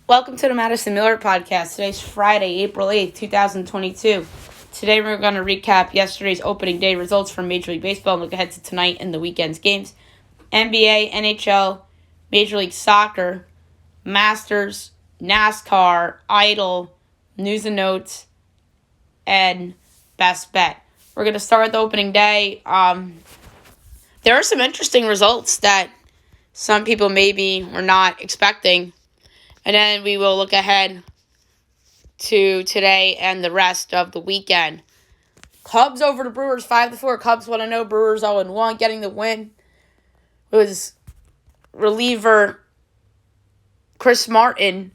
Welcome to the Madison Miller Podcast. Today's Friday, April 8th, 2022. Today we're going to recap yesterday's opening day results from Major League Baseball and look ahead to tonight and the weekend's games. NBA, NHL, Major League Soccer, Masters, NASCAR, Idol, News and Notes, and Best Bet. We're going to start with the opening day. There are some interesting results that some people maybe were not expecting. And then we will look ahead to today and the rest of the weekend. Cubs over the Brewers 5-4. Cubs 1-0. Brewers 0-1. Getting the win was reliever Chris Martin.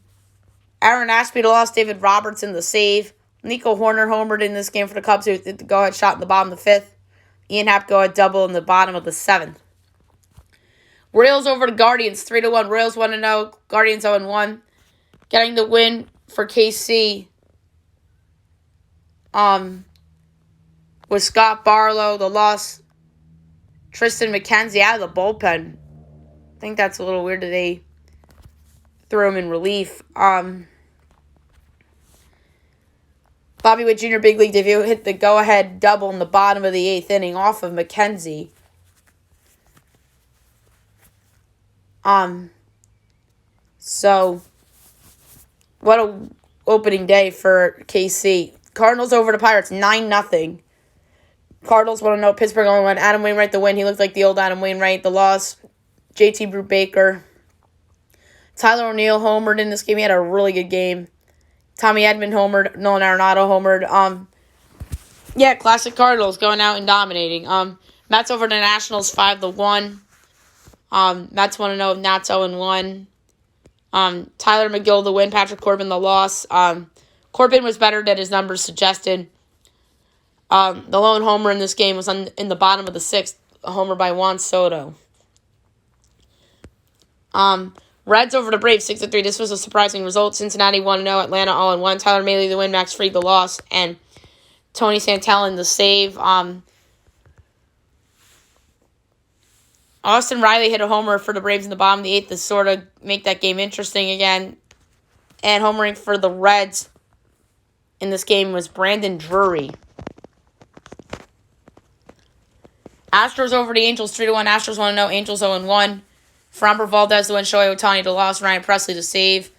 Aaron Ashby the loss. David Robertson the save. Nico Horner homered in this game for the Cubs, who did the go-ahead shot in the bottom of the fifth. Ian Happ go-ahead double in the bottom of the seventh. Royals over the Guardians 3-1. Royals 1-0. Guardians 0-1. Getting the win for KC was Scott Barlow. The loss, Tristan McKenzie out of the bullpen. I think that's a little weird that they threw him in relief. Bobby Witt Jr. Big League debut hit the go-ahead double in the bottom of the eighth inning off of McKenzie. So what a opening day for KC. Cardinals over the Pirates 9-0. Cardinals 1-0. Pittsburgh only won. Adam Wainwright the win. He looked like the old Adam Wainwright. The loss, JT Brubaker. Tyler O'Neill homered in this game. He had a really good game. Tommy Edman homered. Nolan Arenado homered. Classic Cardinals going out and dominating. Mets over the Nationals 5-1. Mets 1-0. Nats 0-1. Tyler McGill the win. Patrick Corbin the loss. Corbin was better than his numbers suggested. The lone homer in this game was in the bottom of the sixth. A homer by Juan Soto. Reds over the Braves 6-3. This was a surprising result. Cincinnati 1-0. Atlanta 0-1. Tyler Mahle the win. Max Fried the loss. And Tony Santellan the save. Austin Riley hit a homer for the Braves in the bottom of the eighth to sort of make that game interesting again. And homering for the Reds in this game was Brandon Drury. Astros over the Angels 3-1. Astros 1-0. Angels 0-1. Framber Valdez the win. Shohei Ohtani the loss. Ryan Presley the save.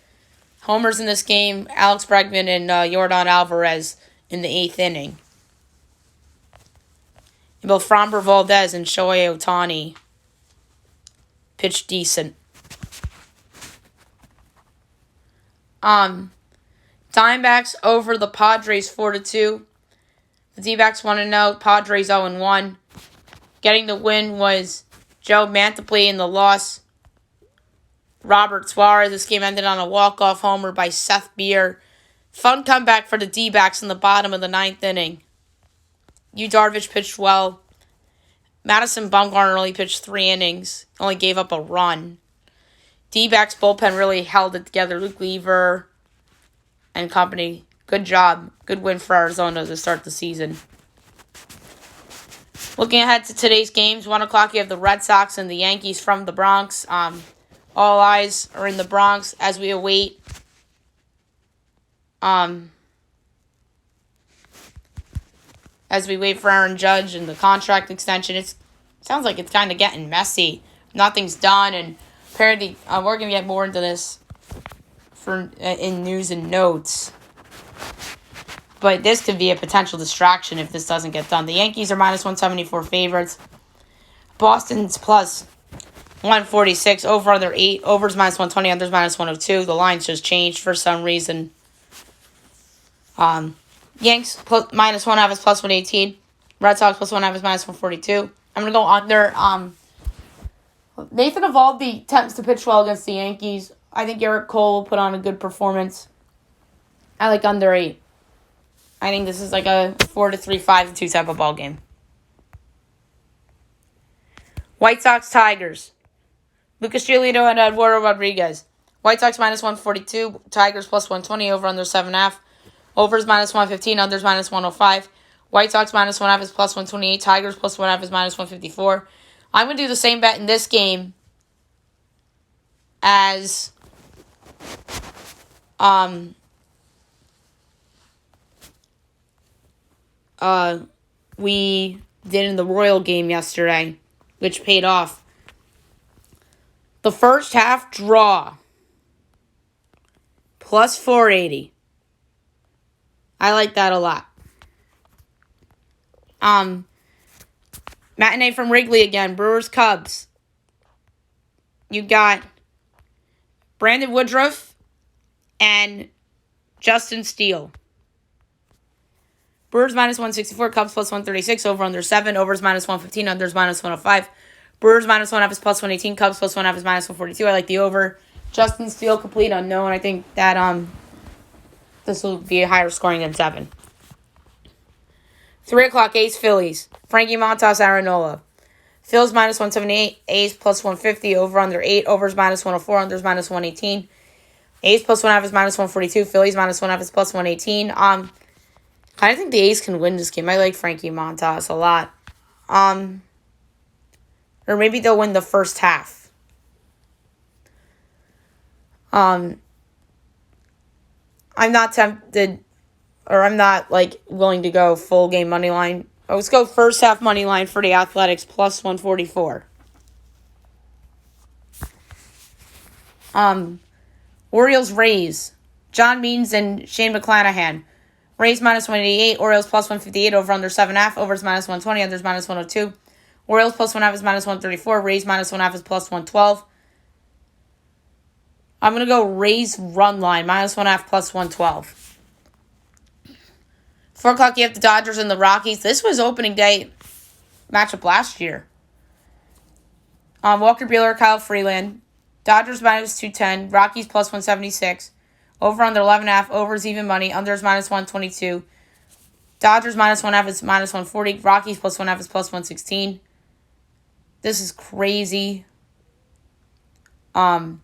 Homers in this game, Alex Bregman and Yordan Alvarez in the eighth inning. And both Framber Valdez and Shohei Ohtani pitched decent. Diamondbacks over the Padres 4-2. The D-backs 1-0. Padres 0-1. Getting the win was Joe Mantiply, and the loss, Robert Suarez. This game ended on a walk-off homer by Seth Beer. Fun comeback for the D-backs in the bottom of the ninth inning. Yu Darvish pitched well. Madison Bumgarner only pitched 3 innings. Only gave up a run. D-backs bullpen really held it together. Luke Weaver and company. Good job. Good win for Arizona to start the season. Looking ahead to today's games, 1 o'clock you have the Red Sox and the Yankees from the Bronx. All eyes are in the Bronx as we await for Aaron Judge and the contract extension. It sounds like it's kind of getting messy. Nothing's done, and apparently we're going to get more into this in news and notes. But this could be a potential distraction if this doesn't get done. The Yankees are minus 174 favorites. Boston's plus 146. Over under 8. Overs minus 120. Unders minus 102. The lines just changed for some reason. Yanks minus 1/2 is plus 118. Red Sox plus 1/2 is minus 142. I'm going to go under. Nathan Eovaldi attempts to pitch well against the Yankees. I think Eric Cole will put on a good performance. I like under 8. I think this is like a 4-3, 5-2 type of ball game. White Sox Tigers. Lucas Giolito and Eduardo Rodriguez. White Sox minus 142. Tigers plus 120. Over under 7.5. Overs minus 115. Unders minus 105. White Sox minus 1/2 is plus 128. Tigers plus 1/2 is minus 154. I'm going to do the same bet in this game as we did in the Royal game yesterday, which paid off. The first half draw, plus 480. I like that a lot. Matinee from Wrigley again. Brewers Cubs. You got Brandon Woodruff and Justin Steele. Brewers minus 164, Cubs plus 136, over under 7, overs minus 115, unders minus 105. Brewers minus 1.5 is plus 118, Cubs plus 1.5 is minus 142. I like the over. Justin Steele, complete unknown. I think that this will be higher scoring than 7. 3 o'clock, A's Phillies. Frankie Montas, Aaron. Phillies minus 178, A's plus 150, over under 8, overs minus 104, unders minus 118. A's plus 1.5 is minus 142, Phillies minus 1.5 is plus 118. I think the A's can win this game. I like Frankie Montas a lot. Or maybe they'll win the first half. I'm not tempted, or I'm not willing to go full game money line. Let's go first half money line for the Athletics plus 144. Orioles Rays. John Means and Shane McClanahan. Rays minus 188, Orioles plus 158, over under 7.5, overs minus 120, unders minus 102. Orioles plus 1.5 is minus 134, Rays minus 1.5 is plus 112. I'm going to go Rays run line, minus 1.5 plus 112. 4 o'clock, you have the Dodgers and the Rockies. This was opening day matchup last year. Walker Buehler, Kyle Freeland. Dodgers minus 210, Rockies plus 176. Over under 11.5, overs even money, unders minus 122. Dodgers minus 1.5 is minus 140. Rockies plus 1.5 is plus 116. This is crazy. I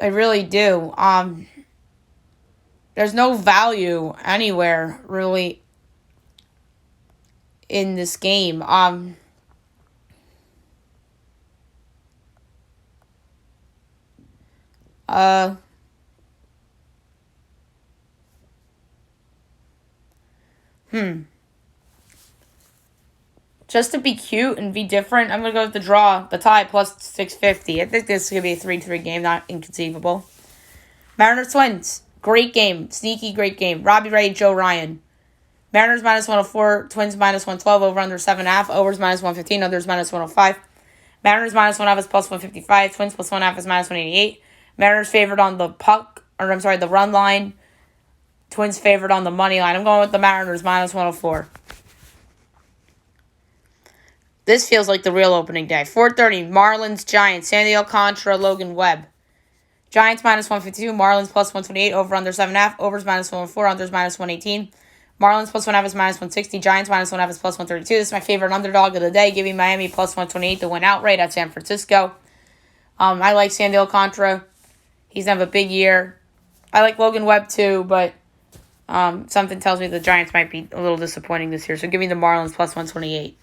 really do. There's no value anywhere really in this game. Just to be cute and be different, I'm going to go with the draw, the tie, plus 650. I think this is going to be a 3-3 game, not inconceivable. Mariners Twins, great game. Sneaky, great game. Robbie Ray, Joe Ryan. Mariners minus 104, Twins minus 112, over under 7.5, overs minus 115, unders minus 105. Mariners minus 1.5 is plus 155, Twins plus 1.5 is minus 188. Mariners favored on the the run line. Twins favored on the money line. I'm going with the Mariners minus 104. This feels like the real opening day. 4:30, Marlins, Giants, Sandy Alcantara, Logan Webb. Giants minus 152, Marlins plus 128, over under 7.5, overs minus 104, unders minus 118. Marlins plus 1.5 is minus 160, Giants minus 1.5 is plus 132. This is my favorite underdog of the day, giving Miami plus 128 to win outright at San Francisco. I like Sandy Alcantara. He's going to have a big year. I like Logan Webb too, but something tells me the Giants might be a little disappointing this year. So give me the Marlins plus 128.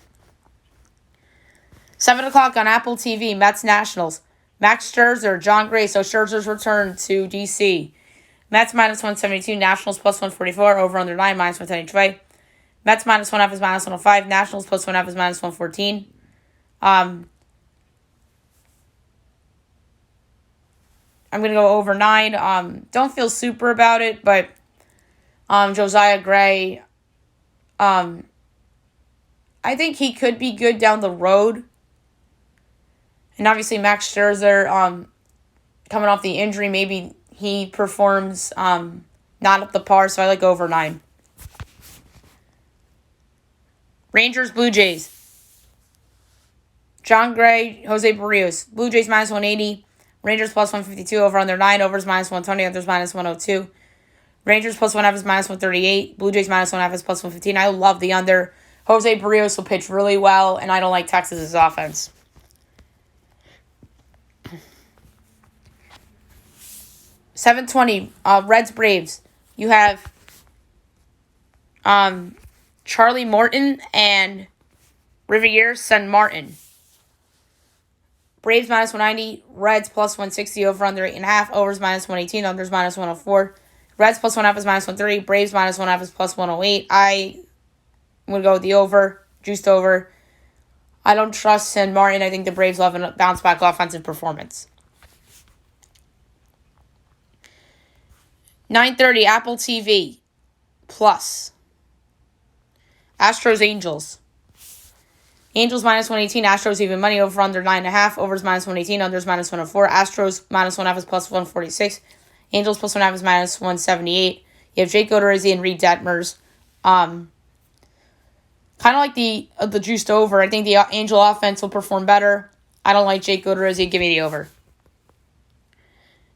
7 o'clock on Apple TV, Mets Nationals. Max Scherzer, John Gray. So Scherzer's return to D.C. Mets minus 172, Nationals plus 144, over under 9, minus 110 each Mets minus 1.5 is minus 105, Nationals plus 1.5 is minus 114. I'm going to go over 9. Don't feel super about it, but Josiah Gray, I think he could be good down the road. And obviously Max Scherzer, coming off the injury, maybe he performs not up to par, so I like over 9. Rangers, Blue Jays. John Gray, Jose Barrios. Blue Jays minus 180. Rangers plus 152, over under 9. Overs minus 120, unders minus 102. Rangers plus 1.5 is minus 138. Blue Jays minus 1.5 is plus 115. I love the under. Jose Barrios will pitch really well, and I don't like Texas' offense. $7.20, Reds, Braves. You have Charlie Morton and Riviere San Martin. Braves minus 190. Reds plus 160. Over under 8.5. Overs minus 118. Unders minus 104. Reds plus 1.5 is minus 130. Braves minus 1.5 is plus 108. I would go with the over. Juiced over. I don't trust San Martin. I think the Braves will have a bounce back offensive performance. 9:30 Apple TV plus. Astros Angels. Angels minus 118. Astros even money. Over under 9.5. Overs minus 118. Unders minus 104. Astros minus 1.5 is plus 146. Angels plus 1.5 is minus 178. You have Jake Odorizzi and Reed Detmers. Kind of like the juiced over. I think the Angel offense will perform better. I don't like Jake Odorizzi. Give me the over.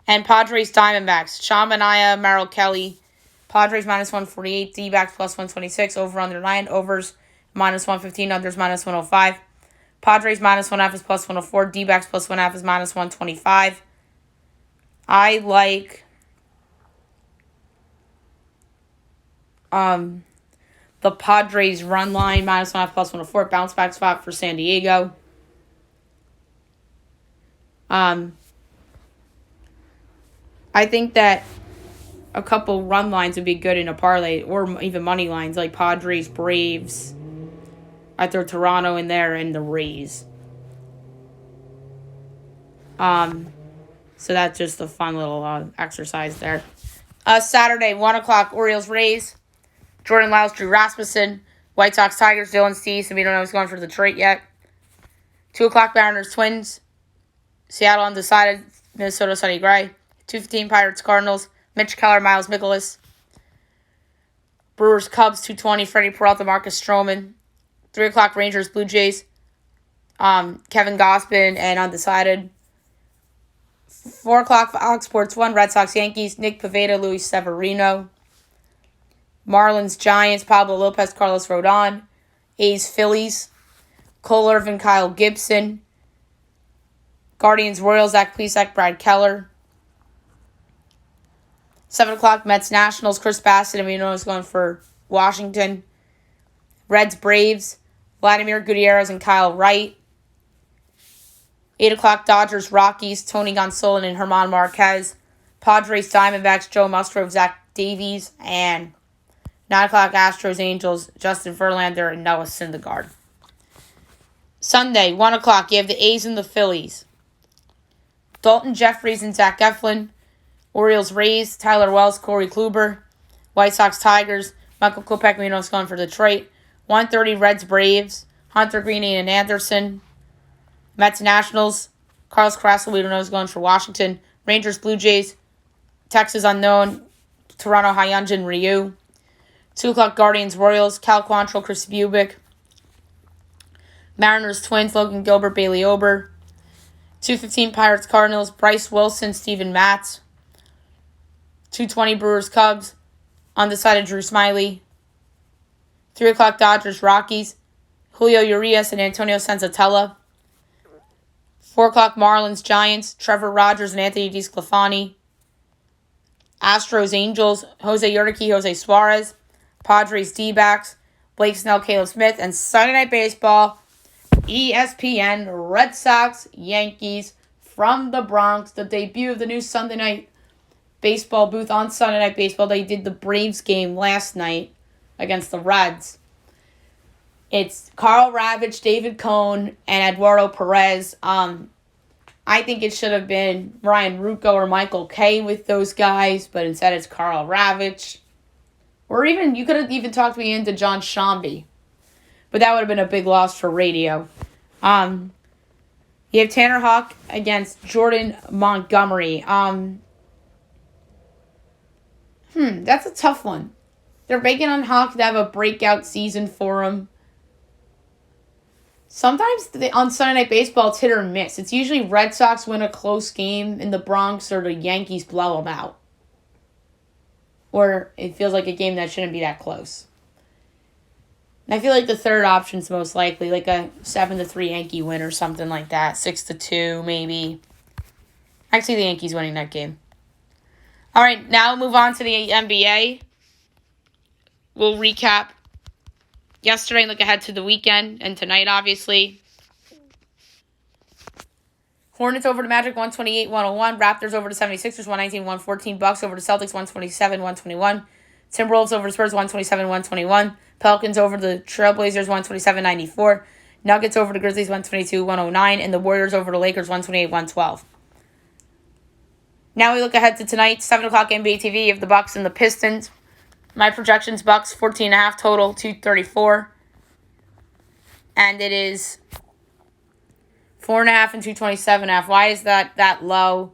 And Padres Diamondbacks. Sean Manaea, Merrill Kelly. Padres minus 148. D-backs plus 126. Over under 9. Overs minus 115. Unders minus 105. Padres minus 1.5 is plus 104. D-backs plus 1.5 is minus 125. I like the Padres run line minus 1.5 plus 104. Bounce back spot for San Diego. I think that a couple run lines would be good in a parlay, or even money lines like Padres, Braves. I throw Toronto in there and the Rays. So that's just a fun little exercise there. Saturday, 1 o'clock, Orioles, Rays. Jordan Lyles, Drew Rasmussen. White Sox, Tigers, Dylan Cease, and we don't know who's going for Detroit yet. 2 o'clock, Mariners, Twins. Seattle undecided, Minnesota, Sonny Gray. 2:15 Pirates, Cardinals. Mitch Keller, Miles Mikolas. Brewers, Cubs, 2:20 Freddie Peralta, Marcus Stroman. 3 o'clock Rangers, Blue Jays. Kevin Gausman and undecided. 4 o'clock Fox Sports 1, Red Sox, Yankees. Nick Pivetta, Luis Severino. Marlins, Giants, Pablo Lopez, Carlos Rodon. A's, Phillies. Cole Irvin, Kyle Gibson. Guardians, Royals, Zach Plesac, Brad Keller. 7 o'clock, Mets, Nationals, Chris Bassett, and we know he's going for Washington. Reds, Braves, Vladimir Gutierrez and Kyle Wright. 8 o'clock, Dodgers, Rockies, Tony Gonsolin and German Marquez. Padres, Diamondbacks, Joe Musgrove, Zach Davies. And 9 o'clock, Astros, Angels, Justin Verlander and Noah Syndergaard. Sunday, 1 o'clock, you have the A's and the Phillies. Dalton Jeffries and Zach Eflin. Orioles, Rays, Tyler Wells, Corey Kluber. White Sox, Tigers, Michael Kopech, we know is going for Detroit. 1:30 Reds, Braves, Hunter Greene and Anderson. Mets, Nationals, Carlos Carrasco, we don't know is going for Washington. Rangers, Blue Jays, Texas unknown, Toronto, Hyunjin Ryu. 2 o'clock Guardians, Royals, Cal Quantrill, Chris Bubick. Mariners, Twins, Logan Gilbert, Bailey Ober. 2:15 Pirates, Cardinals, Bryce Wilson, Steven Matz. 2:20 Brewers, Cubs, undecided Drew Smyly. 3 o'clock Dodgers, Rockies, Julio Urias and Antonio Senzatella. 4 o'clock Marlins, Giants, Trevor Rogers and Anthony DeSclafani. Astros, Angels, Jose Urquidy, Jose Suarez. Padres, D-backs, Blake Snell, Caleb Smith. And Sunday Night Baseball, ESPN, Red Sox, Yankees from the Bronx. The debut of the new Sunday Night Baseball booth on Sunday Night Baseball. They did the Braves game last night against the Reds. It's Carl Ravitch, David Cohn, and Eduardo Perez. I think it should have been Ryan Rucco or Michael Kay with those guys, but instead it's Carl Ravitch. Or even, you could have even talked me into John Shambi. But that would have been a big loss for radio. You have Tanner Houck against Jordan Montgomery. That's a tough one. They're banking on Houck to have a breakout season for him. Sometimes on Sunday Night Baseball, it's hit or miss. It's usually Red Sox win a close game in the Bronx or the Yankees blow them out. Or it feels like a game that shouldn't be that close. And I feel like the third option's most likely, like a 7-3 Yankee win or something like that. 6-2 maybe. I see the Yankees winning that game. All right, now we'll move on to the NBA. We'll recap yesterday and look ahead to the weekend and tonight, obviously. Hornets over the Magic, 128-101. Raptors over the 76ers, 119-114. Bucks over the Celtics, 127-121. Timberwolves over the Spurs, 127-121. Pelicans over the Trailblazers, 127-94. Nuggets over the Grizzlies, 122-109. And the Warriors over the Lakers, 128-112. Now we look ahead to tonight, 7 o'clock NBA TV of the Bucks and the Pistons. My projections, Bucks 14.5 total, 234. And it is 4.5 and 227.5. Why is that low?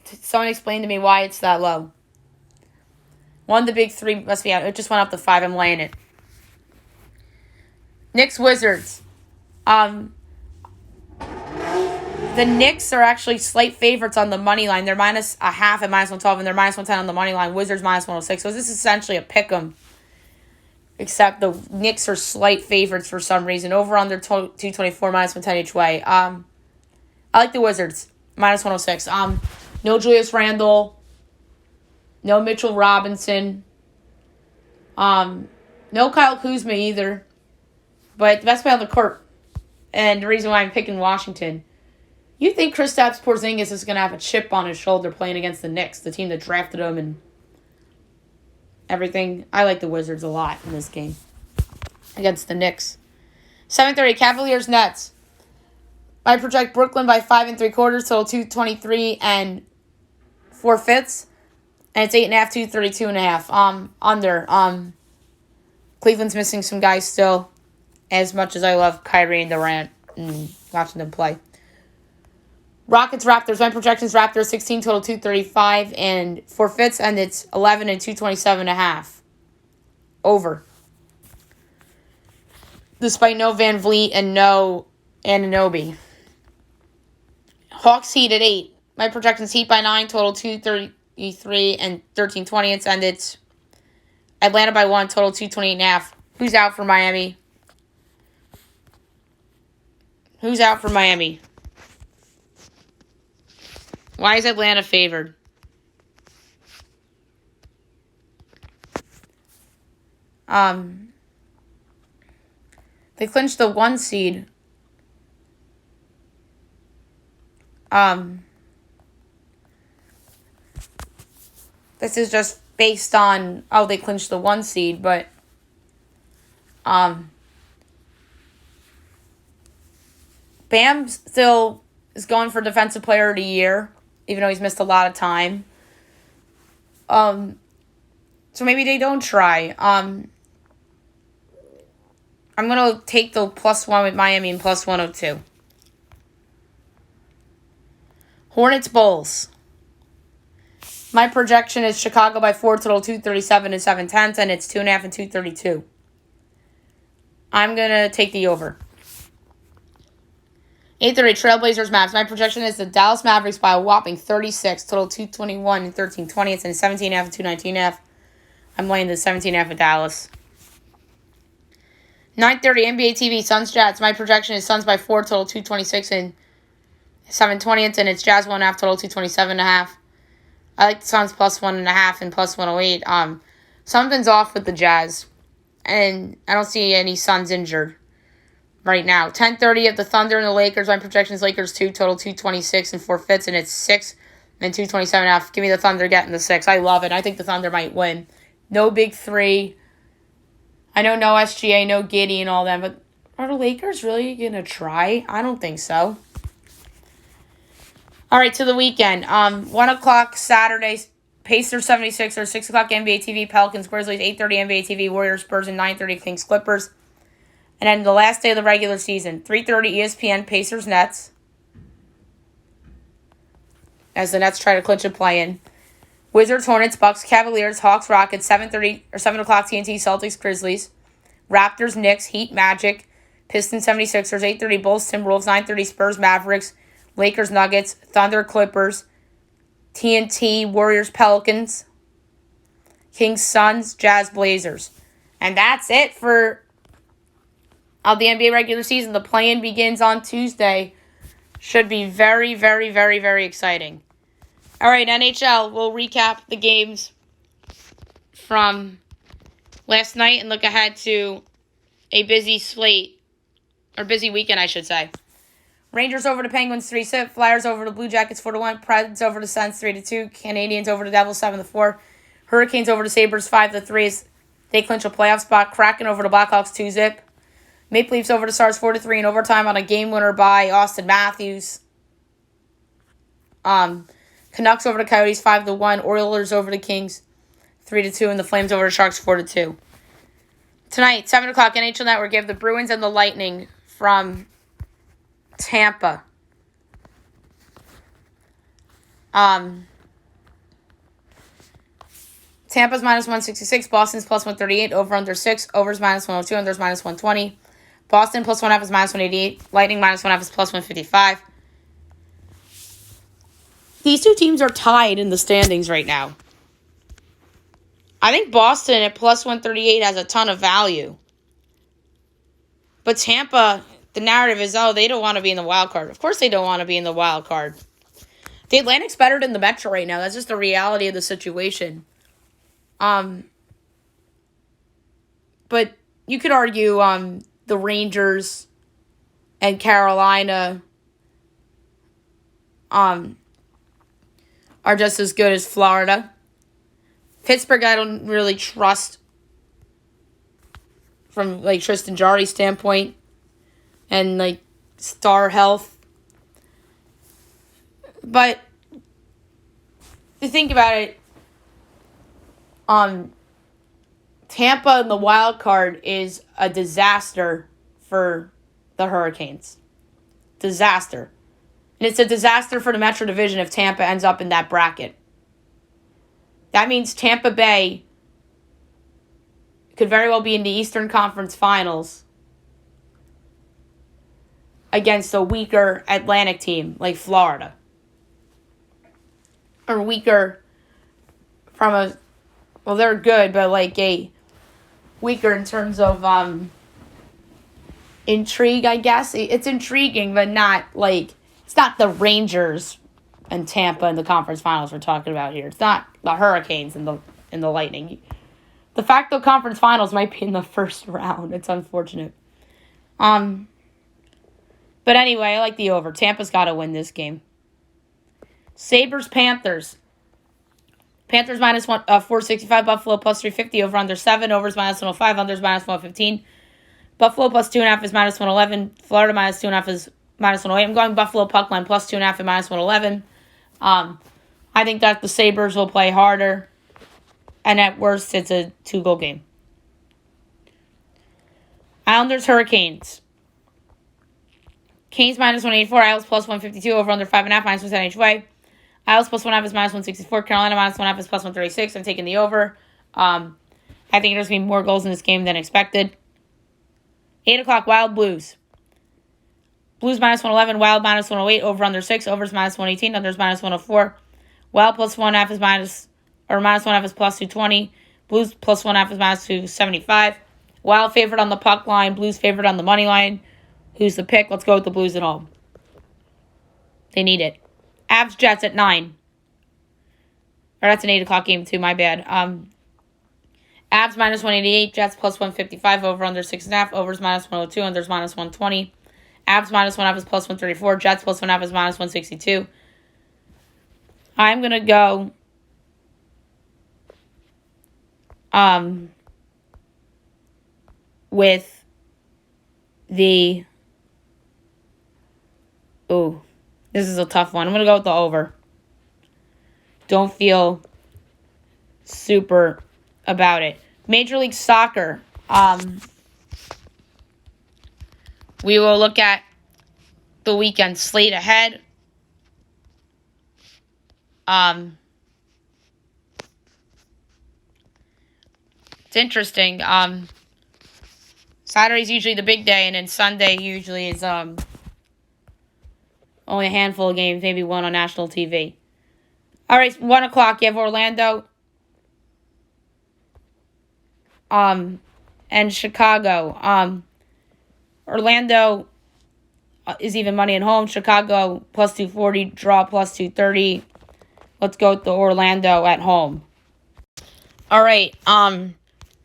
Someone explain to me why it's that low. One of the big three must be out. It just went up to 5. I'm laying it. Knicks Wizards. The Knicks are actually slight favorites on the money line. They're -0.5 at -112, and they're -110 on the money line. Wizards -106. So this is essentially a pick 'em. Except the Knicks are slight favorites for some reason. Over under 224, -110 each way. I like the Wizards, -106. No Julius Randle. No Mitchell Robinson. No Kyle Kuzma either. But the best player on the court. And the reason why I'm picking Washington. You think Kristaps Porzingis is going to have a chip on his shoulder playing against the Knicks, the team that drafted him and everything. I like the Wizards a lot in this game against the Knicks. 7:30, Cavaliers Nets. I project Brooklyn by 5 3/4, total 223 and 4/5. And it's 8.5, 232.5. Under. Cleveland's missing some guys still. As much as I love Kyrie and Durant and watching them play. Rockets Raptors. My projections Raptors 16 total 235 and 4/5, and it's 11 and 227.5. Over. Despite no Van Vliet and no Anunoby. Hawks Heat at 8. My projections Heat by 9 total 233 and 13/20, and it's Atlanta by 1 total 228.5. Who's out for Miami? Who's out for Miami? Why is Atlanta favored? They clinched the 1 seed. This is just based on, they clinched the 1 seed, but Bam still is going for Defensive Player of the Year, even though he's missed a lot of time. So maybe they don't try. I'm going to take the +1 with Miami and +102. Hornets Bulls. My projection is Chicago by 4 total 237 and 7/10, and it's 2.5 and 232. I'm going to take the over. 8:30 Trailblazers Mavs. My projection is the Dallas Mavericks by a whopping 36, total 221 and 13/20. It's in 17.5 and 219.5. I'm laying the 17.5 of Dallas. 9:30 NBA TV Suns Jazz. My projection is Suns by 4, total 226 and 7/20, and it's Jazz 1.5, total 227.5. I like the Suns +1.5 and +108. Something's off with the Jazz, and I don't see any Suns injured right now. 10:30 of the Thunder and the Lakers. My projection is Lakers 2, total 226 and 4/5, and it's 6 and 227.5. Give me the Thunder getting the 6. I love it. I think the Thunder might win. No big three. I know no SGA, no Giddey and all that, but are the Lakers really going to try? I don't think so. All right, to the weekend. 1 o'clock Saturday, Pacers 76ers, 6 o'clock NBA TV, Pelicans Grizzlies, 8:30 NBA TV, Warriors Spurs, and 9:30 Kings Clippers. And then the last day of the regular season, 3:30 ESPN, Pacers Nets. As the Nets try to clinch a play-in. Wizards, Hornets, Bucks, Cavaliers, Hawks, Rockets, 7 o'clock TNT, Celtics, Grizzlies. Raptors, Knicks, Heat, Magic. Pistons, 76ers, 8:30 Bulls, Timberwolves, 9:30 Spurs, Mavericks. Lakers, Nuggets, Thunder, Clippers. TNT, Warriors, Pelicans. Kings, Suns, Jazz, Blazers. And that's it for the NBA regular season. The play-in begins on Tuesday. Should be very, very, very, very exciting. All right, NHL, we'll recap the games from last night and look ahead to a busy slate, or busy weekend, I should say. Rangers over the Penguins 3-0. Flyers over the Blue Jackets 4-1. Preds over the Sens 3-2. Canadiens over the Devils 7-4. Hurricanes over the Sabres 5-3. They clinch a playoff spot. Kraken over the Blackhawks 2-0. Maple Leafs over the Stars 4-3 in overtime on a game winner by Austin Matthews. Canucks over the Coyotes 5-1. Oilers over the Kings 3-2. And the Flames over the Sharks 4-2. Tonight, 7 o'clock, NHL Network, you have the Bruins and the Lightning from Tampa. Tampa's minus 166, Boston's plus 138, over under 6, overs minus 102, unders minus 120. Boston plus 1/2 is minus 188, Lightning minus 1/2 is plus 155. These two teams are tied in the standings right now. I think Boston at plus 138 has a ton of value. But Tampa, the narrative is, they don't want to be in the wild card. Of course they don't want to be in the wild card. The Atlantic's better than the Metro right now. That's just the reality of the situation. But you could argue the Rangers and Carolina are just as good as Florida. Pittsburgh, I don't really trust from Tristan Jarry's standpoint and star health. But to think about it, Tampa in the wild card is a disaster for the Hurricanes. Disaster. And it's a disaster for the Metro Division if Tampa ends up in that bracket. That means Tampa Bay could very well be in the Eastern Conference Finals against a weaker Atlantic team like Florida. Or weaker from they're good, but a weaker in terms of intrigue, I guess. It's intriguing, but not it's not the Rangers and Tampa in the conference finals we're talking about here. It's not the Hurricanes and the Lightning. The fact the conference finals might be in the first round. It's unfortunate. But anyway, I like the over. Tampa's got to win this game. Sabres Panthers. Panthers minus 465. Buffalo plus 350. Over under 7. Overs minus 105. Unders minus 115. Buffalo plus 2.5 is minus 111. Florida minus 2.5 is minus 108. I'm going Buffalo puck line plus 2.5 and minus 111. I think that the Sabres will play harder. And at worst, it's a 2-goal game. Islanders Hurricanes. Canes minus 184. Isles plus 152. Over under 5.5 minus 110 each way. Isles plus 1.5 is minus 164. Carolina minus 1.5 is plus 136. I'm taking the over. I think there's going to be more goals in this game than expected. 8 o'clock, Wild Blues. Blues minus 111. Wild minus 108. Over under 6. Overs minus 118. Unders minus 104. Wild plus 1.5 is minus 1.5 is plus 220. Blues plus 1.5 is minus 275. Wild favorite on the puck line. Blues favorite on the money line. Who's the pick? Let's go with the Blues at home. They need it. Avs Jets at 9. Or that's an 8 o'clock game too, my bad. Avs minus 188. Jets plus 155. Over under 6.5. Overs minus 102. Unders minus 120. Avs minus 1.5 is plus 134. Jets plus 1.5 is minus 162. I'm going to go with the... Ooh, this is a tough one. I'm going to go with the over. Don't feel super about it. Major League Soccer. We will look at the weekend slate ahead. It's interesting. Saturday's usually the big day, and then Sunday usually is only a handful of games, maybe one on national TV. All right, 1 o'clock, you have Orlando and Chicago. Orlando is even money at home. Chicago plus 240, draw plus 230. Let's go with the Orlando at home. All right,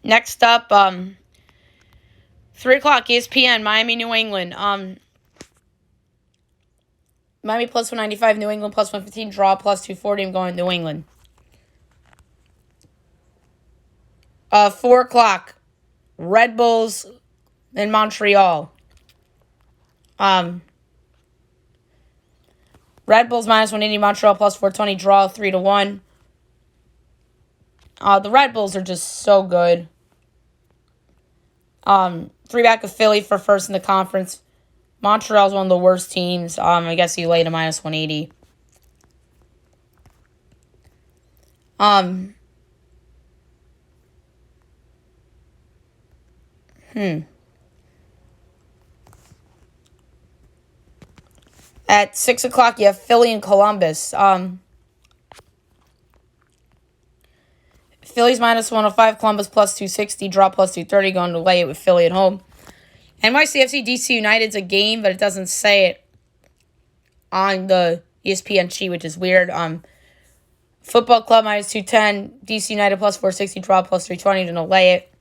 next up, 3 o'clock, ESPN, Miami, New England. Miami plus 195, New England plus 115, draw plus 240. I'm going New England. 4 o'clock, Red Bulls in Montreal. Red Bulls minus 180, Montreal plus 420, draw 3-1. The Red Bulls are just so good. 3-back of Philly for first in the conference. Montreal's one of the worst teams. I guess you laid a minus 180. At 6 o'clock, you have Philly and Columbus. Philly's minus 105, Columbus plus 260, draw plus 230, going to lay it with Philly at home. NYCFC DC United's a game, but it doesn't say it on the ESPN sheet, which is weird. Football Club minus 210, DC United plus 460, draw plus 320, going to lay it.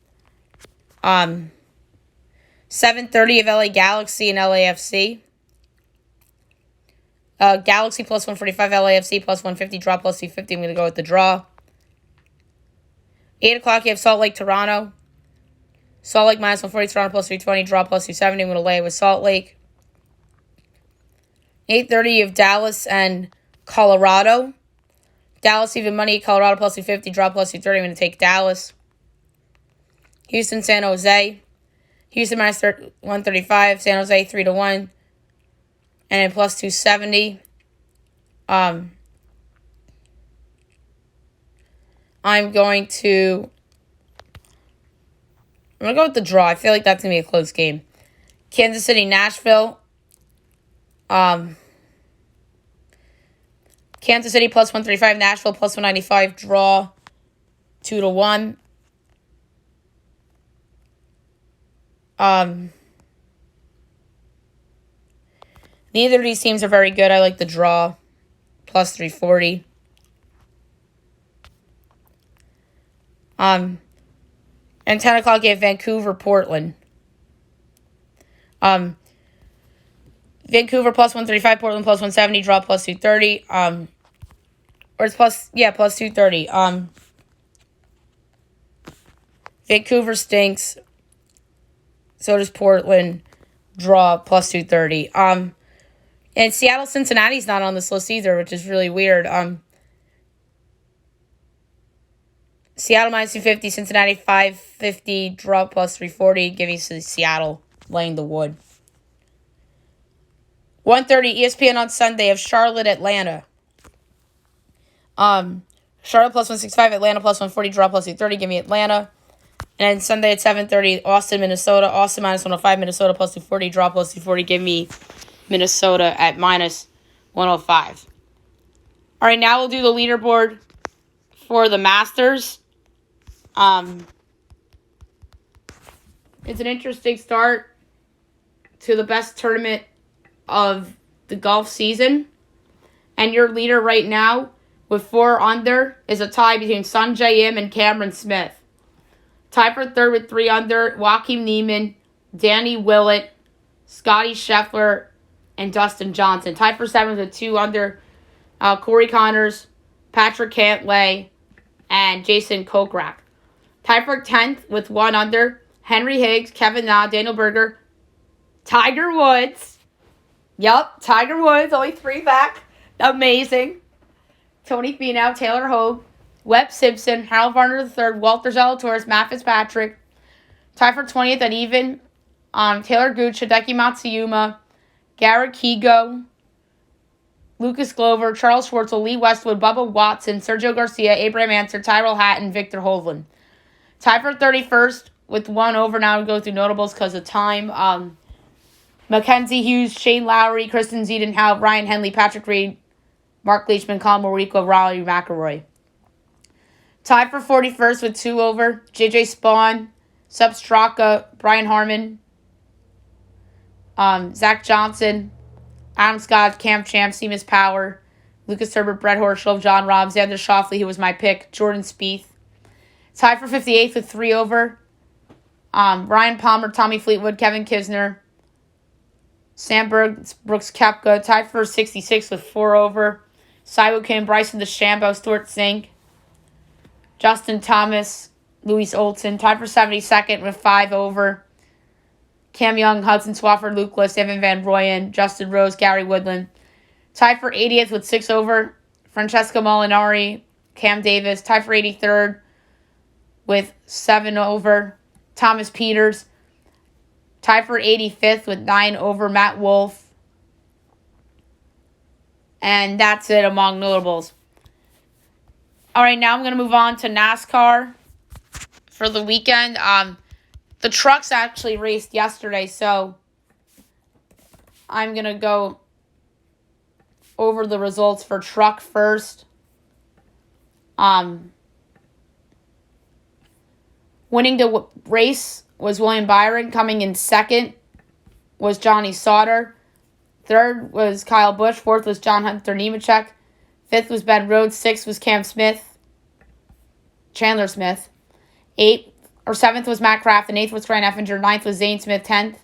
7:30 of LA Galaxy and LAFC. Galaxy plus 145, LAFC plus 150, draw plus 250. I'm going to go with the draw. 8 o'clock, you have Salt Lake, Toronto. Salt Lake minus 140, Toronto plus 320, draw plus 270. I'm going to lay it with Salt Lake. 8:30, you have Dallas and Colorado. Dallas even money, Colorado plus 250, draw plus 230. I'm going to take Dallas. Houston, San Jose. Houston minus 135, San Jose 3-1. And then plus 270. I'm going to go with the draw. I feel like that's going to be a close game. Kansas City, Nashville. Kansas City plus 135, Nashville plus 195, draw 2-1. Neither of these teams are very good. I like the draw plus 340. And 10 o'clock, you have Vancouver, Portland. Vancouver plus 135, Portland plus 170, draw plus 230. Or it's plus 230. Vancouver stinks. So does Portland, draw plus 230. And Seattle, Cincinnati's not on this list either, which is really weird. Seattle minus 250, Cincinnati 550, draw plus 340. Give me Seattle laying the wood. 1:30 ESPN on Sunday of Charlotte, Atlanta. Charlotte plus 165, Atlanta plus 140, draw plus 230. Give me Atlanta. And then Sunday at 7:30, Austin, Minnesota. Austin minus 105, Minnesota plus 240, draw plus 240. Give me Minnesota at minus 105. All right, now we'll do the leaderboard for the Masters. It's an interesting start to the best tournament of the golf season. And your leader right now with 4 under is a tie between Sanjay Im and Cameron Smith. Tie for third with 3 under, Joaquin Niemann, Danny Willett, Scotty Scheffler, and Dustin Johnson. Tie for 7th with 2 under, Corey Connors, Patrick Cantlay, and Jason Kokrak. Tie for 10th with 1 under, Henry Higgs, Kevin Na, Daniel Berger, Tiger Woods. Yup, Tiger Woods, only 3 back. Amazing. Tony Finau, Taylor Hogue, Webb Simpson, Harold Varner III, Walter Zalatoris, Matt Fitzpatrick. Tie for 20th at even, Taylor Gooch, Hideki Matsuyama, Garrett Kigo, Lucas Glover, Charles Schwartzel, Lee Westwood, Bubba Watson, Sergio Garcia, Abraham Ancer, Tyrell Hatton, Victor Hovland. Tie for 31st with 1 over. Now we go through notables because of time. Mackenzie Hughes, Shane Lowry, Kristen Ziedenhout, Ryan Henley, Patrick Reed, Mark Leachman, Colin Moriko, Raleigh McElroy. Tied for 41st with 2 over, J.J. Spawn, Sub Straka, Brian Harmon, Zach Johnson, Adam Scott, Cam Champ, Seamus Power, Lucas Herbert, Brett Horschel, John Rahm, Xander Schauffele, who was my pick, Jordan Spieth. Tied for 58th with 3 over, Ryan Palmer, Tommy Fleetwood, Kevin Kisner, Sam Brooks Koepka tied for 66 with 4 over. Siwoo Kim, Bryson DeChambeau, Stuart Sink, Justin Thomas, Louis Olson tied for 72nd with 5 over. Cam Young, Hudson Swafford, Luke List, Evan Van Rooyen, Justin Rose, Gary Woodland tied for 80th with 6 over. Francesco Molinari, Cam Davis tied for 83rd with 7 over. Thomas Peters tied for 85th with 9 over. Matt Wolff. And that's it among notables. All right, now I'm going to move on to NASCAR for the weekend. The trucks actually raced yesterday, so I'm going to go over the results for truck first. Winning the race was William Byron. Coming in second was Johnny Sauter. Third was Kyle Busch. Fourth was John Hunter Nemechek. Fifth was Ben Rhodes. Sixth was Chandler Smith. Seventh was Matt Craft. And eighth was Grant Effinger. Ninth was Zane Smith. 10th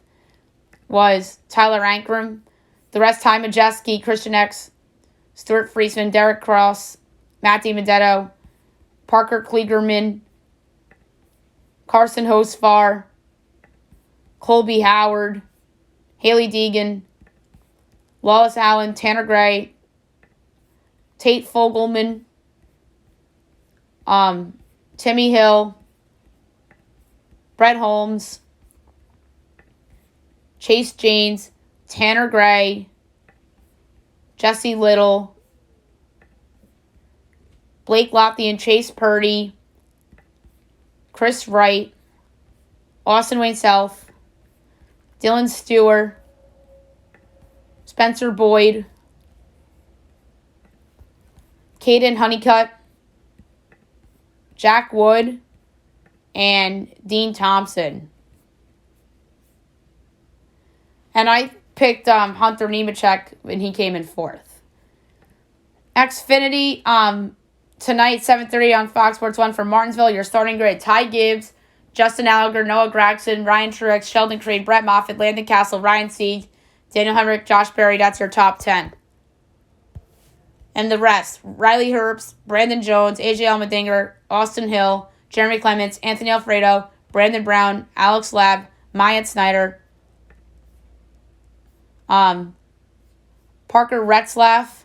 was Tyler Ankrum. The rest, Ty Majeski, Christian X, Stuart Friesman, Derek Cross, Matt DiMedetto, Parker Kligerman, Carson Hosfar, Colby Howard, Haley Deegan, Wallace Allen, Tanner Gray, Tate Fogelman, Timmy Hill, Brett Holmes, Chase Janes, Tanner Gray, Jesse Little, Blake Lothian, Chase Purdy, Chris Wright, Austin Wayne Self, Dylan Stewart, Spencer Boyd, Caden Honeycutt, Jack Wood, and Dean Thompson. And I picked Hunter Nemechek when he came in fourth. Xfinity, tonight, 7:30 on Fox Sports 1 from Martinsville. Your starting grid: Ty Gibbs, Justin Allgaier, Noah Gragson, Ryan Truex, Sheldon Creed, Brett Moffitt, Landon Castle, Ryan Sieg, Daniel Hemrick, Josh Berry. That's your top 10. And the rest: Riley Herbst, Brandon Jones, AJ Allmendinger, Austin Hill, Jeremy Clements, Anthony Alfredo, Brandon Brown, Alex Labb, Myatt Snyder, Parker Retzlaff,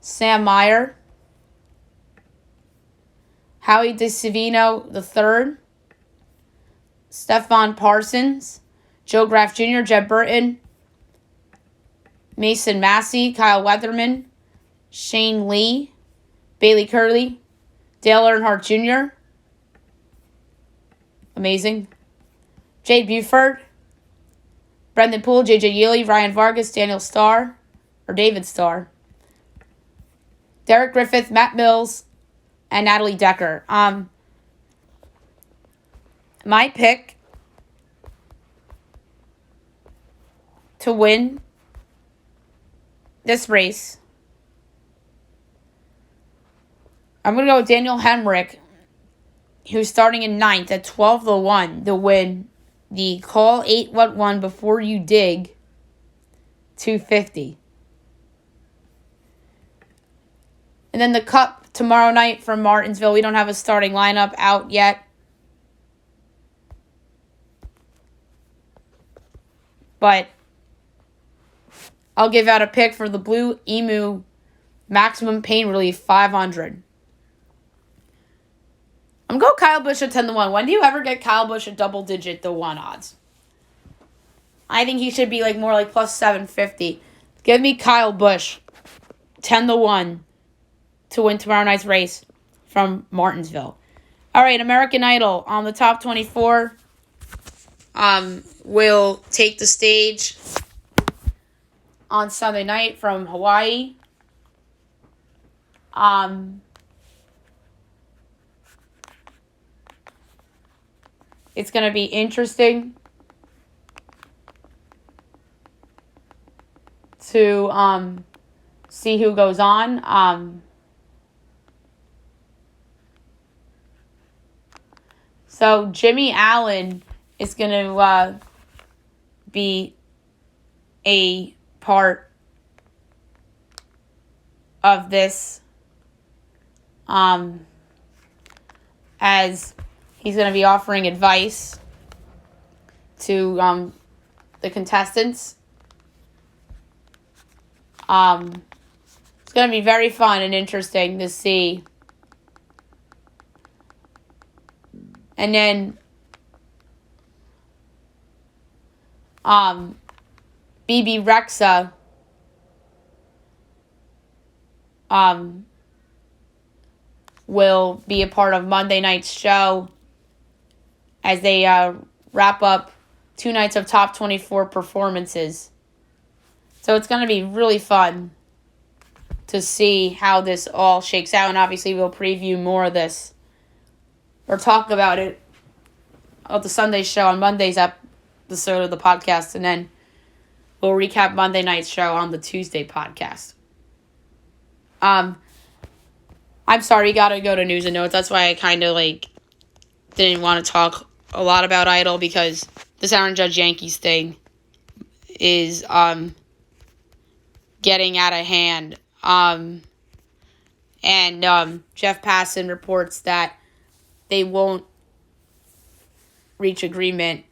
Sam Meyer, Howie DeSavino III, Stephon Parsons, Joe Graff Jr., Jeb Burton, Mason Massey, Kyle Weatherman, Shane Lee, Bailey Curley, Dale Earnhardt Jr., amazing, Jade Buford, Brendan Poole, J.J. Yealy, Ryan Vargas, David Starr, Derek Griffith, Matt Mills, and Natalie Decker. My pick to win this race, I'm going to go with Daniel Hemrick, who's starting in 9th at 12-1 to win the Call 811 Before You Dig 250. And then the Cup tomorrow night from Martinsville. We don't have a starting lineup out yet, but I'll give out a pick for the Blue Emu Maximum Pain Relief 500. I'm going to go Kyle Busch at 10-1. When do you ever get Kyle Busch at double-digit to 1 odds? I think he should be more like plus 750. Give me Kyle Busch 10-1 to win tomorrow night's race from Martinsville. All right, American Idol on the top 24 will take the stage on Sunday night from Hawaii. It's going to be interesting to see who goes on. So Jimmy Allen is going to be a part of this, as he's going to be offering advice to the contestants. It's going to be very fun and interesting to see. And then BB Rexa will be a part of Monday night's show as they wrap up 2 nights of top 24 performances. So it's going to be really fun to see how this all shakes out. And obviously we'll preview more of this or talk about it on the Sunday show on Monday's episode of the podcast. And then we'll recap Monday night's show on the Tuesday podcast. I'm sorry, you gotta go to news and notes. That's why I kind of didn't want to talk a lot about Idol, because this Aaron Judge Yankees thing is getting out of hand. And Jeff Passan reports that they won't reach agreement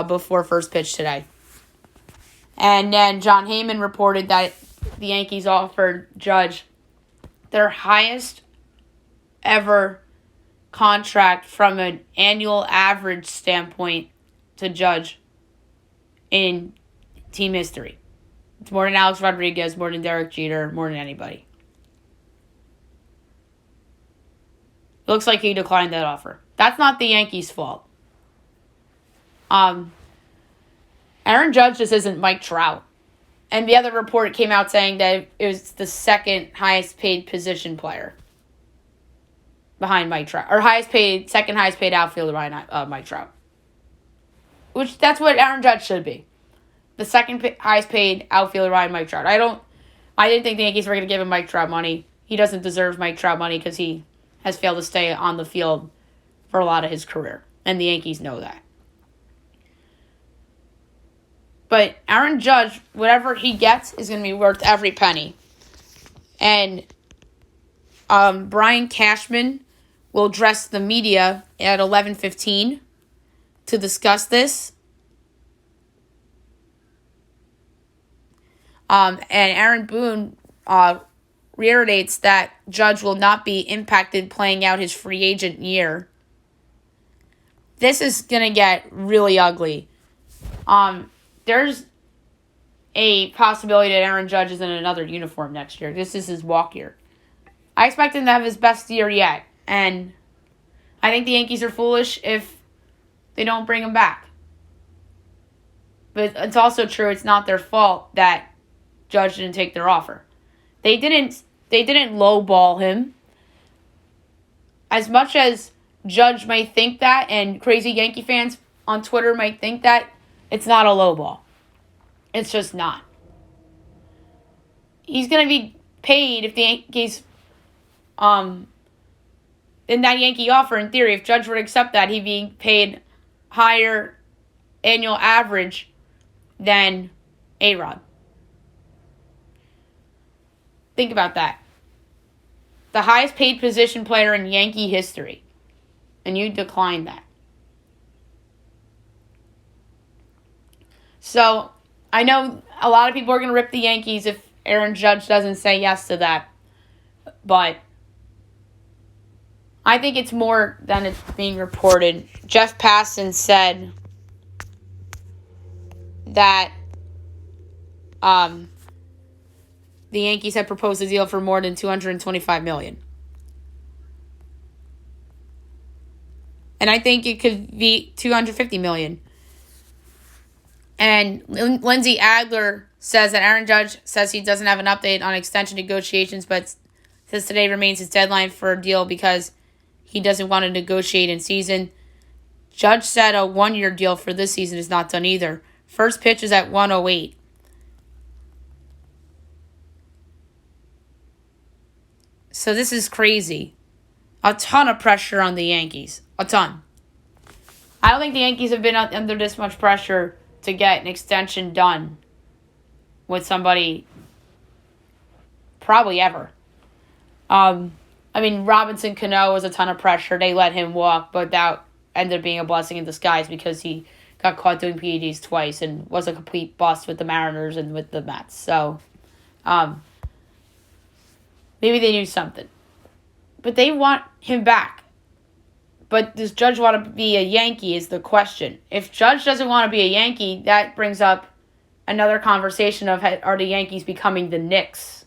before first pitch today. And then John Heyman reported that the Yankees offered Judge their highest ever contract from an annual average standpoint to Judge in team history. It's more than Alex Rodriguez, more than Derek Jeter, more than anybody. It looks like he declined that offer. That's not the Yankees' fault. Aaron Judge just isn't Mike Trout. And the other report came out saying that it was the second highest paid position player behind Mike Trout. Or second highest paid outfielder behind Mike Trout. Which, that's what Aaron Judge should be. The second highest paid outfielder behind Mike Trout. I didn't think the Yankees were going to give him Mike Trout money. He doesn't deserve Mike Trout money because he has failed to stay on the field for a lot of his career. And the Yankees know that. But Aaron Judge, whatever he gets, is going to be worth every penny. And Brian Cashman will address the media at 11:15 to discuss this. And Aaron Boone reiterates that Judge will not be impacted playing out his free agent year. This is going to get really ugly. There's a possibility that Aaron Judge is in another uniform next year. This is his walk year. I expect him to have his best year yet. And I think the Yankees are foolish if they don't bring him back. But it's also true it's not their fault that Judge didn't take their offer. They didn't lowball him. As much as Judge might think that, and crazy Yankee fans on Twitter might think that, it's not a lowball. It's just not. He's going to be paid if the Yankees, in that Yankee offer, in theory, if Judge would accept that, he'd be paid higher annual average than A-Rod. Think about that. The highest paid position player in Yankee history. And you declined that. So, I know a lot of people are going to rip the Yankees if Aaron Judge doesn't say yes to that. But I think it's more than it's being reported. Jeff Passan said that the Yankees had proposed a deal for more than $225 million. And I think it could be $250 million. And Lindsey Adler says that Aaron Judge says he doesn't have an update on extension negotiations, but says today remains his deadline for a deal because he doesn't want to negotiate in season. Judge said a 1-year deal for this season is not done either. First pitch is at 1:08. So this is crazy. A ton of pressure on the Yankees. A ton. I don't think the Yankees have been under this much pressure to get an extension done with somebody probably ever. Robinson Cano was a ton of pressure. They let him walk, but that ended up being a blessing in disguise because he got caught doing PEDs twice and was a complete bust with the Mariners and with the Mets. So, maybe they knew something. But they want him back. But does Judge want to be a Yankee is the question. If Judge doesn't want to be a Yankee, that brings up another conversation of, are the Yankees becoming the Knicks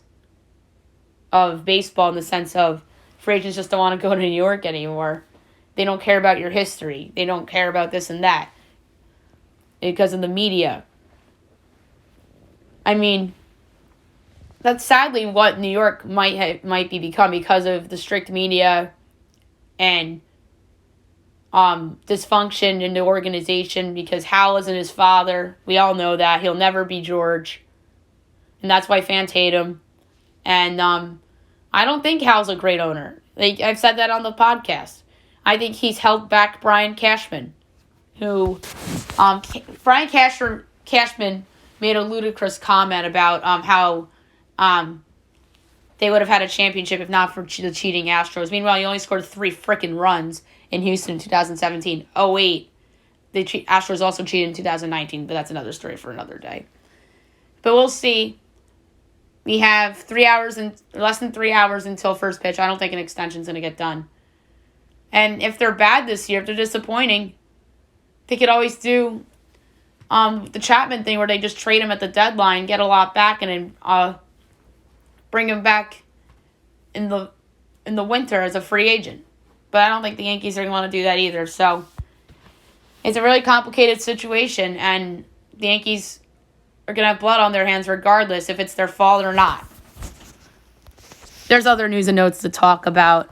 of baseball, in the sense of free agents just don't want to go to New York anymore. They don't care about your history. They don't care about this and that because of the media. That's sadly what New York might be become because of the strict media and dysfunction in the organization, because Hal isn't his father. We all know that. He'll never be George. And that's why fans hate him. And I don't think Hal's a great owner. I've said that on the podcast. I think he's held back Brian Cashman, who Brian Cashman made a ludicrous comment about how they would have had a championship if not for the cheating Astros. Meanwhile, he only scored 3 freaking runs in Houston in 2017. Oh, wait. The Astros also cheated in 2019, but that's another story for another day. But we'll see. We have less than 3 hours until first pitch. I don't think an extension's going to get done. And if they're bad this year, if they're disappointing, they could always do the Chapman thing where they just trade him at the deadline, get a lot back, and then bring him back in the winter as a free agent. But I don't think the Yankees are going to want to do that either. So it's a really complicated situation, and the Yankees are going to have blood on their hands regardless if it's their fault or not. There's other news and notes to talk about.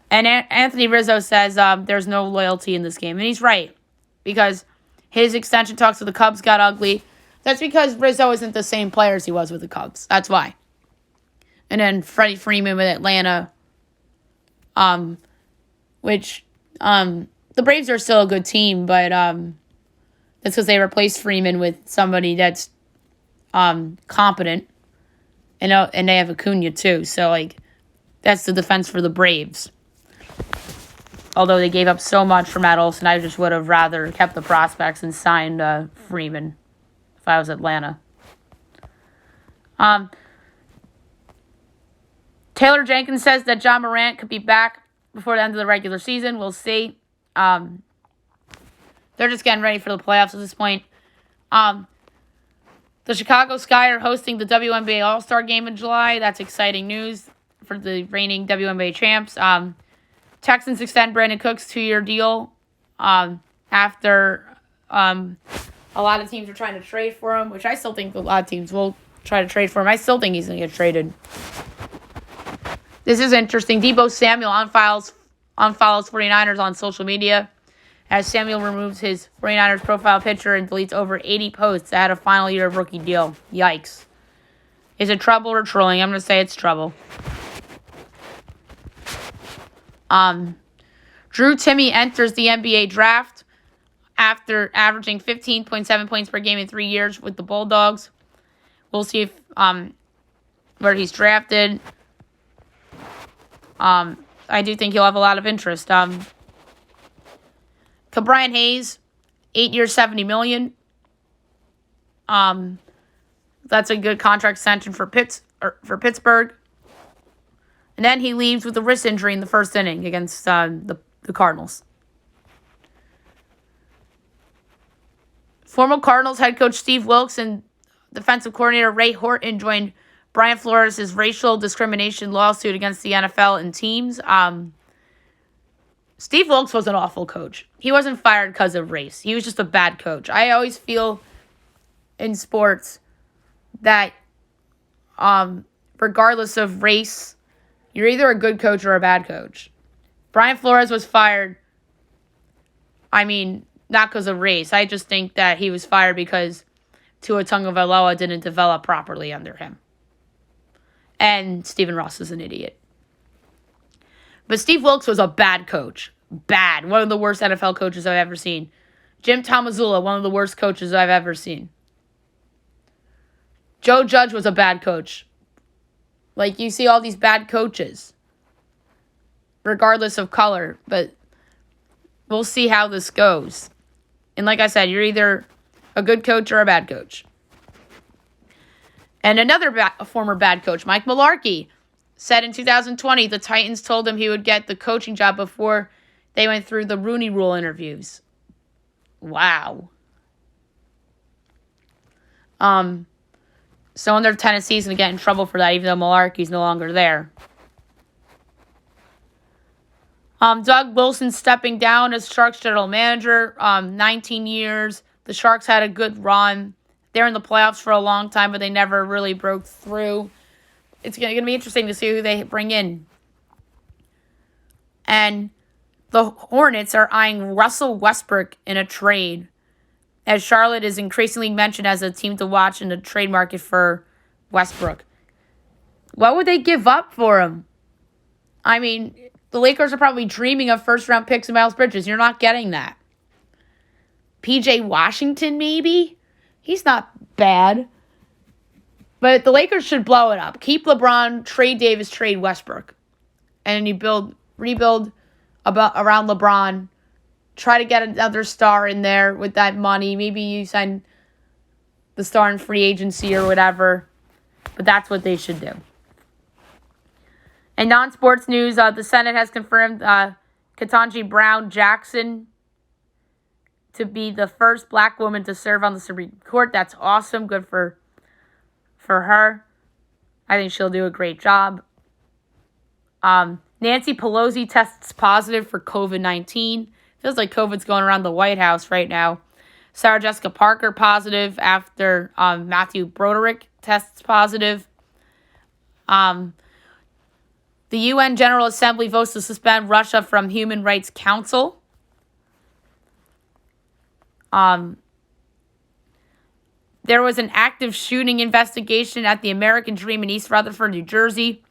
And Anthony Rizzo says there's no loyalty in this game. And he's right, because his extension talks with the Cubs got ugly. That's because Rizzo isn't the same player as he was with the Cubs. That's why. And then Freddie Freeman with Atlanta, which the Braves are still a good team, but that's because they replaced Freeman with somebody that's competent, and they have Acuna too. So that's the defense for the Braves. Although they gave up so much for Matt Olson, I just would have rather kept the prospects and signed Freeman if I was Atlanta. Taylor Jenkins says that John Morant could be back before the end of the regular season. We'll see. They're just getting ready for the playoffs at this point. The Chicago Sky are hosting the WNBA All-Star Game in July. That's exciting news for the reigning WNBA champs. Texans extend Brandon Cook's 2-year deal after a lot of teams are trying to trade for him, which I still think a lot of teams will try to trade for him. I still think he's going to get traded. This is interesting. Deebo Samuel unfollows 49ers on social media as Samuel removes his 49ers profile picture and deletes over 80 posts that had a final year of rookie deal. Yikes. Is it trouble or trolling? I'm going to say it's trouble. Drew Timme enters the NBA draft after averaging 15.7 points per game in 3 years with the Bulldogs. We'll see if where he's drafted. I do think he'll have a lot of interest. Brian Hayes, 8 years, $70 million. That's a good contract extension for Pittsburgh. And then he leaves with a wrist injury in the first inning against the Cardinals. Former Cardinals head coach Steve Wilkes and defensive coordinator Ray Horton joined Brian Flores' racial discrimination lawsuit against the NFL and teams. Steve Wilkes was an awful coach. He wasn't fired because of race. He was just a bad coach. I always feel in sports that regardless of race, you're either a good coach or a bad coach. Brian Flores was fired, not because of race. I just think that he was fired because Tua Tagovailoa didn't develop properly under him. And Stephen Ross is an idiot. But Steve Wilkes was a bad coach. bad. One of the worst NFL coaches I've ever seen. Jim Tomazula, one of the worst coaches I've ever seen. Joe Judge was a bad coach. Like, you see all these bad coaches, regardless of color, but we'll see how this goes. And like I said, you're either a good coach or a bad coach. And another former bad coach, Mike Mularkey, said in 2020 the Titans told him he would get the coaching job before they went through the Rooney Rule interviews. Wow. So under Tennessee's going to get in trouble for that, even though Mularkey's no longer there. Doug Wilson stepping down as Sharks general manager. 19 years. The Sharks had a good run. They're in the playoffs for a long time, but they never really broke through. It's going to be interesting to see who they bring in. And the Hornets are eyeing Russell Westbrook in a trade, as Charlotte is increasingly mentioned as a team to watch in the trade market for Westbrook. What would they give up for him? I mean, the Lakers are probably dreaming of first-round picks of Miles Bridges. You're not getting that. P.J. Washington, maybe? He's not bad. But the Lakers should blow it up. Keep LeBron, trade Davis, trade Westbrook. And you rebuild around LeBron. Try to get another star in there with that money. Maybe you sign the star in free agency or whatever. But that's what they should do. In non-sports news, the Senate has confirmed Ketanji Brown Jackson to be the first black woman to serve on the Supreme Court. That's awesome. Good for her. I think she'll do a great job. Nancy Pelosi tests positive for COVID-19. Feels like COVID's going around the White House right now. Sarah Jessica Parker positive after Matthew Broderick tests positive. The UN General Assembly votes to suspend Russia from Human Rights Council. There was an active shooting investigation at the American Dream in East Rutherford, New Jersey,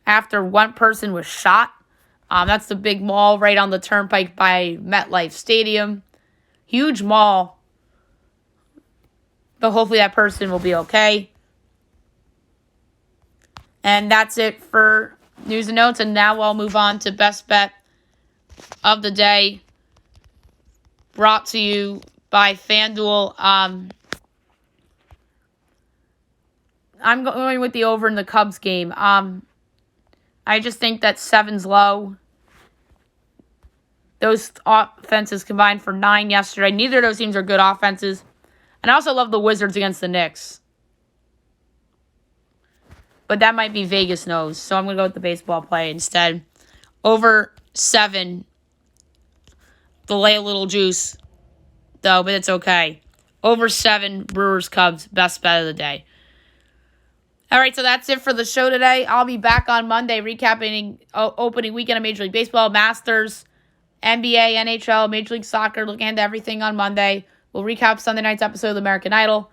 after one person was shot. That's the big mall right on the turnpike by MetLife Stadium. Huge mall. But hopefully that person will be okay. And that's it for news and notes. And now I'll move on to best bet of the day. Brought to you by FanDuel. I'm going with the over in the Cubs game. I just think that 7's low. Those offenses combined for 9 yesterday. Neither of those teams are good offenses. And I also love the Wizards against the Knicks. But that might be Vegas knows. So I'm going to go with the baseball play instead. Over 7. They'll lay a little juice, though, but it's okay. Over 7, Brewers, Cubs, best bet of the day. All right, so that's it for the show today. I'll be back on Monday recapping opening weekend of Major League Baseball, Masters, NBA, NHL, Major League Soccer, looking into everything on Monday. We'll recap Sunday night's episode of American Idol,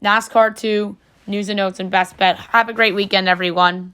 NASCAR 2, news and notes, and best bet. Have a great weekend, everyone.